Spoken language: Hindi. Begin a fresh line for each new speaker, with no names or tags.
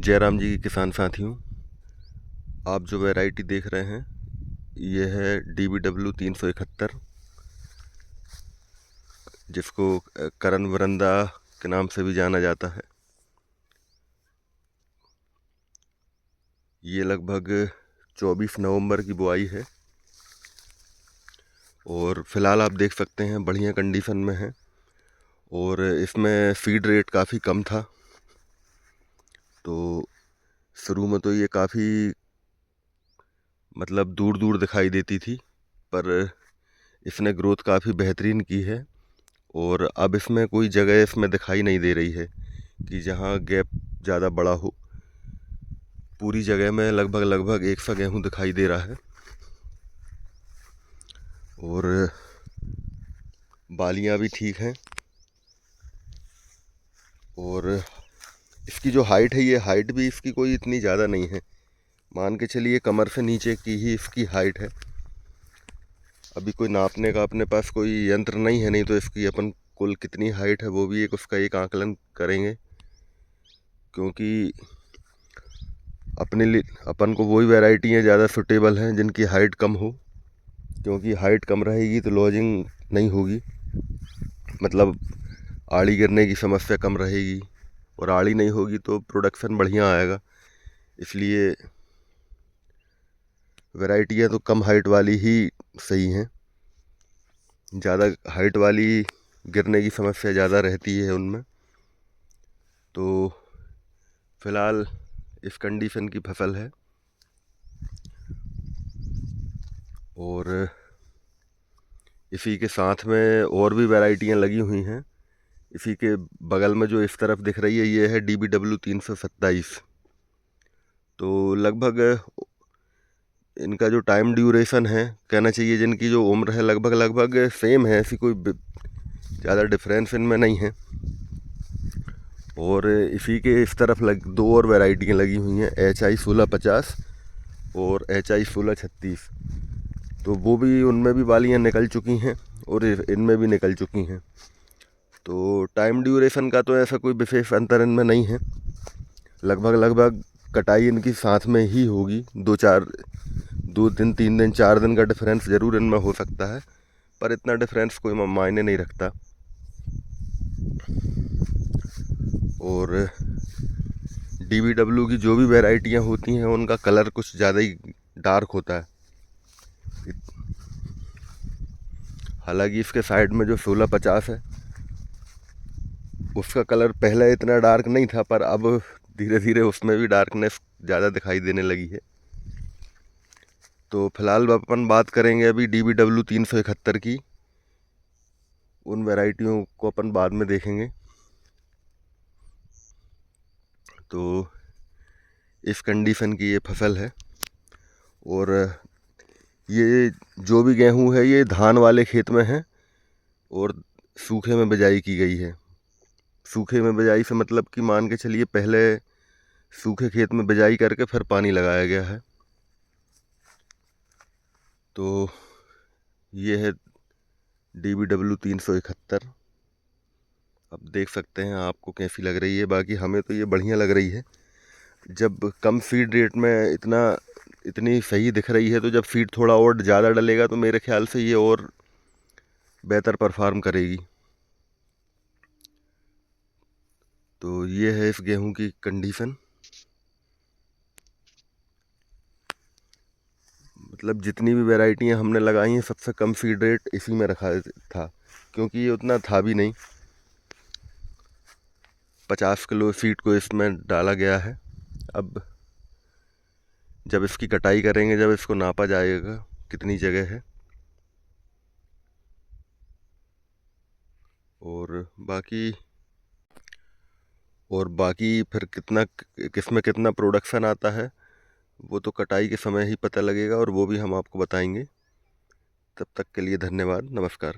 जयराम जी की किसान साथियों, आप जो वैरायटी देख रहे हैं ये है DBW 371, जिसको करण वरंदा के नाम से भी जाना जाता है। ये लगभग 24 नवंबर की बुआई है और फिलहाल आप देख सकते हैं बढ़िया कंडीशन में है। और इसमें फीड रेट काफ़ी कम था, तो शुरू में तो ये काफ़ी दूर दूर दिखाई देती थी, पर इसने ग्रोथ काफ़ी बेहतरीन की है। और अब इसमें कोई जगह इसमें दिखाई नहीं दे रही है कि जहाँ गैप ज़्यादा बड़ा हो। पूरी जगह में लगभग एक सा गेहूँ दिखाई दे रहा है और बालियाँ भी ठीक हैं। और इसकी जो हाइट है, ये हाइट भी इसकी कोई इतनी ज़्यादा नहीं है, मान के चलिए कमर से नीचे की ही इसकी हाइट है। अभी कोई नापने का अपने पास कोई यंत्र नहीं है, नहीं तो इसकी अपन कुल कितनी हाइट है वो भी उसका एक आकलन करेंगे, क्योंकि अपने लिए अपन को वही वैरायटियाँ ज़्यादा सूटेबल हैं जिनकी हाइट कम हो। क्योंकि हाइट कम रहेगी तो लॉजिंग नहीं होगी, आड़ी गिरने की समस्या कम रहेगी, और आड़ी नहीं होगी तो प्रोडक्शन बढ़िया आएगा। इसलिए वैरायटियाँ तो कम हाइट वाली ही सही हैं। ज़्यादा हाइट वाली गिरने की समस्या ज़्यादा रहती है उनमें। तो फिलहाल इस कंडीशन की फसल है और इसी के साथ में और भी वैरायटियाँ लगी हुई हैं। इसी के बगल में जो इस तरफ दिख रही है ये है DBW 327। तो लगभग इनका जो टाइम ड्यूरेशन है, कहना चाहिए जिनकी जो उम्र है लगभग सेम है, ऐसी कोई ज़्यादा डिफरेंस इनमें नहीं है। और इसी के इस तरफ दो और वैरायटियाँ लगी हुई हैं, HI 1650 और HI 1636। तो वो भी, उनमें भी बालियाँ निकल चुकी हैं और इनमें भी निकल चुकी हैं। तो टाइम ड्यूरेशन का तो ऐसा कोई विशेष अंतर इनमें नहीं है। लगभग कटाई इनकी साथ में ही होगी। 2 दिन 3 दिन 4 दिन का डिफरेंस ज़रूर इनमें हो सकता है, पर इतना डिफरेंस कोई मायने नहीं रखता। और DBW की जो भी वैरायटियाँ होती हैं उनका कलर कुछ ज़्यादा ही डार्क होता है। हालांकि इसके साइड में जो 1650 है उसका कलर पहले इतना डार्क नहीं था, पर अब धीरे धीरे उसमें भी डार्कनेस ज़्यादा दिखाई देने लगी है। तो फिलहाल अपन बात करेंगे अभी DBW 371 की। उन वैरायटियों को अपन बाद में देखेंगे। तो इस कंडीशन की ये फसल है और ये जो भी गेहूं है ये धान वाले खेत में है और सूखे में बिजाई की गई है। सूखे में बिजाई से मतलब कि मान के चलिए पहले सूखे खेत में बिजाई करके फिर पानी लगाया गया है। तो ये है DBW 371। अब देख सकते हैं आपको कैसी लग रही है। बाकी हमें तो ये बढ़िया लग रही है। जब कम फीड रेट में इतनी सही दिख रही है, तो जब फीड थोड़ा और ज़्यादा डलेगा तो मेरे ख्याल से ये और बेहतर परफॉर्म करेगी। तो ये है इस गेहूं की कंडीशन। जितनी भी वैरायटियां हमने लगाई हैं सबसे कम फीड रेट इसी में रखा था, क्योंकि ये उतना था भी नहीं। 50 किलो फीड को इसमें डाला गया है। अब जब इसकी कटाई करेंगे, जब इसको नापा जाएगा कितनी जगह है और बाकी फिर किसमें कितना प्रोडक्शन आता है वो तो कटाई के समय ही पता लगेगा, और वो भी हम आपको बताएंगे। तब तक के लिए धन्यवाद, नमस्कार।